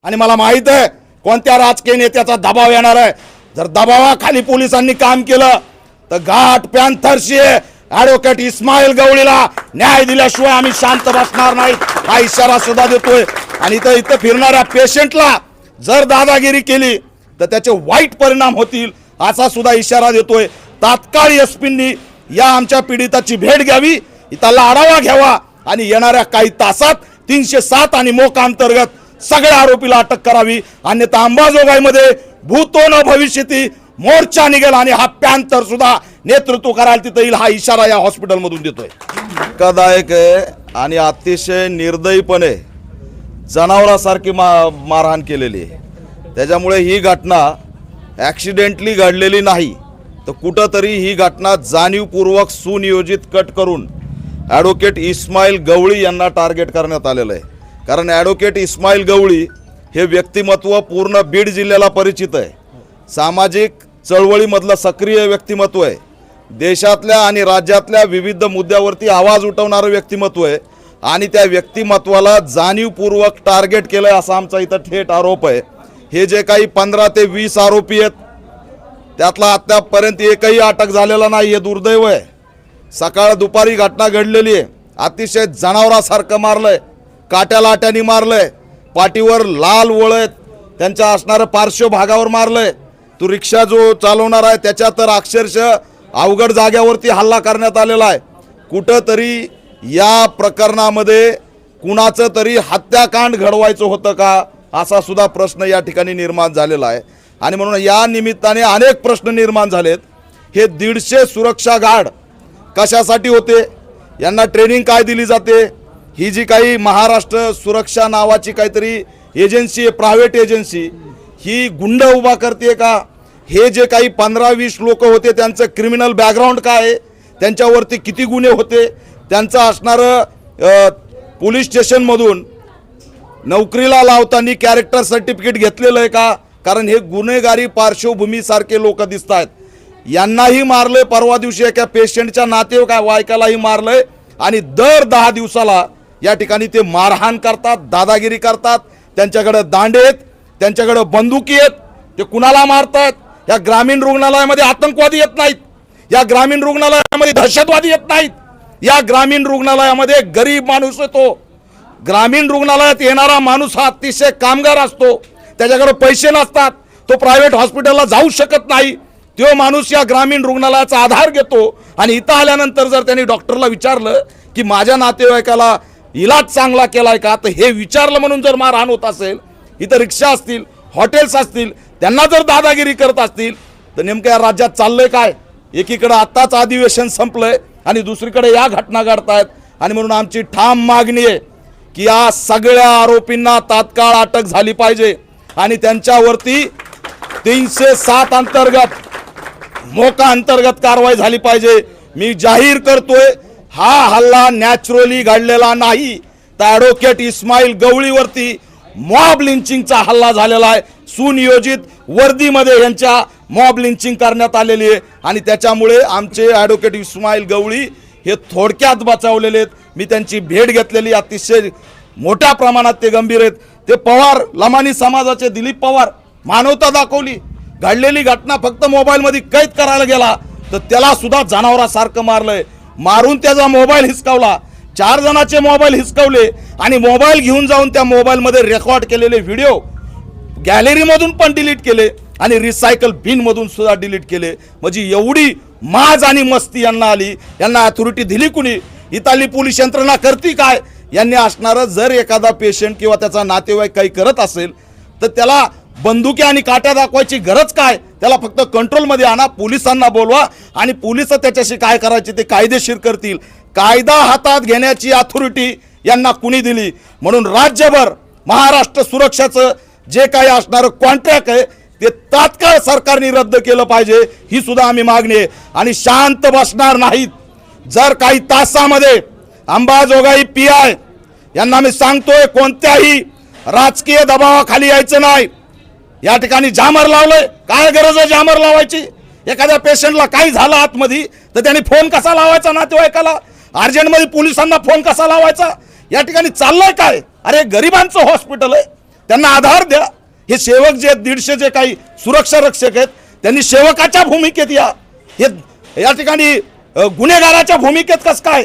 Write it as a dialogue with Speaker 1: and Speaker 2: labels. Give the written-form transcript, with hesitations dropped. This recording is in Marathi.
Speaker 1: आणि मला माहित आहे कोणत्या राजकीय नेत्याचा दबाव येणार आहे। जर दबावाखाली पोलिसांनी काम केलं तर घाट पॅन्थरशी ॲडव्होकेट इस्माईल गवळीला न्याय दिल्याशिवाय आम्ही शांत बसणार नाही, हा इशारा सुद्धा देतोय। आणि इथं फिरणाऱ्या पेशंटला जर दादागिरी केली तर त्याचे वाईट परिणाम होतील असा सुद्धा इशारा देतोय। तात्काळ एसपींनी या आमच्या पीडिताची भेट घ्यावी, इथला आढावा घ्यावा आणि येणाऱ्या काही तासात 307 आणि मोका अंतर्गत सगळ्या आरोपीला अटक करावी, अन्यथा अंबाजोगाईमध्ये भूतो न भविष्यती मोर्चा निघेल आणि हा पॅन्थर सुद्धा नेतृत्व करायला तिथे येईल, हा इशारा या हॉस्पिटलमधून देतोय। धक्कादायक आहे आणि अतिशय निर्दयीपणे जनावरासारखी मारहाण केलेली आहे। त्याच्यामुळे ही घटना ॲक्सिडेंटली घडलेली नाही तर कुठंतरी ही घटना जाणीवपूर्वक सुनियोजित कट करून ॲडव्होकेट इस्माईल गवळी यांना टार्गेट करण्यात आलेलं आहे। कारण ॲडव्होकेट इस्माईल गवळी हे व्यक्तिमत्व पूर्ण बीड जिल्ह्याला परिचित आहे, सामाजिक चळवळीमधलं सक्रिय व्यक्तिमत्व आहे, देशातल्या आणि राज्यातल्या विविध मुद्द्यावरती आवाज उठवणारं व्यक्तिमत्व आहे आणि त्या व्यक्तिमत्वाला जाणीवपूर्वक टार्गेट केलं आहे असा आमचा इथं थेट आरोप आहे। हे जे काही 15 ते 20 आरोपी आहेत त्यातला आतापर्यंत एकही अटक झालेला नाही, हे दुर्दैव आहे। सकाळ दुपारी घटना घडलेली आहे, अतिशय जनावरासारखं मारलंय, काट्यालाट्याने मारलंय, पाठीवर लाल वळत त्यांच्या असणारं पार्श्व भागावर मारलंय। तो रिक्षा जो चालवणार आहे त्याच्या तर अक्षरशः अवघड जाग्यावरती हल्ला करण्यात आलेला आहे। कुठंतरी या प्रकरणामध्ये कुणाचं तरी हत्याकांड घडवायचं होतं का असा सुद्धा प्रश्न या ठिकाणी निर्माण झालेला आहे। आणि म्हणून या निमित्ताने अनेक प्रश्न निर्माण झालेत। हे 150 सुरक्षा गार्ड कशासाठी होते, यांना ट्रेनिंग काय दिली जाते, ही जी काही महाराष्ट्र सुरक्षा नावाची काहीतरी एजन्सी आहे, प्रायव्हेट एजन्सी, ही गुंड उभा करते का, हे जे काही 15-20 लोक होते त्यांचं क्रिमिनल बॅकग्राऊंड काय आहे, त्यांच्यावरती किती गुन्हे होते, त्यांचं असणारं पोलीस स्टेशनमधून नोकरीला लावताना कॅरेक्टर सर्टिफिकेट घेतलेलं आहे का, कारण हे गुन्हेगारी पार्श्वभूमीसारखे लोक दिसत आहेत। यांनाही मारलंय, परवा दिवशी एका पेशंटच्या नातेवाईकालाही मारलंय आणि दर 10 दिवसाला या ठिकाणी ते मारहाण करतात, दादागिरी करतात। त्यांच्याकडे दांडे आहेत, त्यांच्याकडे बंदुकी आहेत, ते कुणाला मारतात। या ग्रामीण रुग्णालयामध्ये आतंकवादी येत नाहीत, या ग्रामीण रुग्णालयामध्ये दहशतवादी येत नाहीत, या ग्रामीण रुग्णालयामध्ये गरीब माणूस येतो। ग्रामीण रुग्णालयात येणारा माणूस हा अतिशय कामगार असतो, त्याच्याकडे पैसे नसतात, तो प्रायव्हेट हॉस्पिटलला जाऊ शकत नाही, तो माणूस या ग्रामीण रुग्णालयाचा आधार घेतो आणि इथं आल्यानंतर जर त्यांनी डॉक्टरला विचारलं की माझ्या नातेवाईकाला इलाज चांगला केलाय का, तर हे विचारलं म्हणून जर मारहाण होत असेल, इथं रिक्षा असतील, हॉटेल्स असतील, त्यांना जर दादागिरी करत असतील तर नेमकं या राज्यात चाललंय काय। एकीकडे आत्ताच अधिवेशन संपलंय आणि दुसरीकडे या घटना घडतायत। आणि म्हणून आमची ठाम मागणी आहे की या सगळ्या आरोपींना तात्काळ अटक झाली पाहिजे आणि त्यांच्यावरती 307 अंतर्गत मोका अंतर्गत कारवाई झाली पाहिजे। मी जाहीर करतोय हा हल्ला नॅचरली घडलेला नाही, तर ॲडव्होकेट इस्माईल गवळीवरती मॉब लिंचिंगचा हल्ला झालेला आहे। सुनियोजित वर्दीमध्ये यांच्या मॉब लिंचिंग करण्यात आलेली आहे आणि त्याच्यामुळे आमचे ॲडव्होकेट इस्माईल गवळी हे थोडक्यात बचावलेले आहेत। मी त्यांची भेट घेतलेली, अतिशय मोठ्या प्रमाणात ते गंभीर आहेत। ते पवार लमानी समाजाचे दिलीप पवार मानवता दाखवली, घडलेली घटना फक्त मोबाईलमध्ये कैद करायला गेला तर त्याला सुद्धा जनावरासारखं मारलंय, मारून त्याचा मोबाईल हिसकावला, 4 जणांचे मोबाईल हिसकावले आणि मोबाईल घेऊन जाऊन त्या मोबाईलमध्ये रेकॉर्ड केलेले व्हिडिओ गॅलरीमधून पण डिलीट केले आणि रिसायकल बिनमधून सुद्धा डिलीट केले। म्हणजे एवढी माज आणि मस्ती यांना आली, यांना अथॉरिटी दिली कुणी, इथली पोलीस यंत्रणा करती काय। यांनी असणारं जर एखादा पेशंट किंवा त्याचा नातेवाईक काही करत असेल तर त्याला बंदुकी आणि काट्या दाखवायची गरज काय, त्याला फक्त कंट्रोलमध्ये आणा, पोलिसांना बोलवा आणि पोलिस त्याच्याशी काय करायचे ते कायदेशीर करतील। कायदा हातात घेण्याची अथॉरिटी यांना कुणी दिली। म्हणून राज्यभर महाराष्ट्र सुरक्षाचं जे काही असणारं कॉन्ट्रॅक्ट आहे ते तात्काळ सरकारने रद्द केलं पाहिजे, ही सुद्धा आम्ही मागणी आहे। आणि शांत बसणार नाहीत। जर काही तासामध्ये अंबाजोगाई PI यांना मी सांगतोय कोणत्याही राजकीय दबावाखाली यायचं नाही। या ठिकाणी जामर लावलंय, काय गरज आहे जामर लावायची। एखाद्या पेशंटला काही झालं आतमध्ये तर त्यांनी फोन कसा लावायचा नातेवाईकाला, अर्जंटमध्ये पोलिसांना फोन कसा लावायचा। या ठिकाणी चाललंय काय, अरे गरिबांचं हॉस्पिटल आहे, त्यांना आधार द्या. हे सेवक जे 150 जे काही सुरक्षा रक्षक आहेत त्यांनी सेवकाच्या भूमिकेत या ठिकाणी गुन्हेगाराच्या भूमिकेत कसं काय.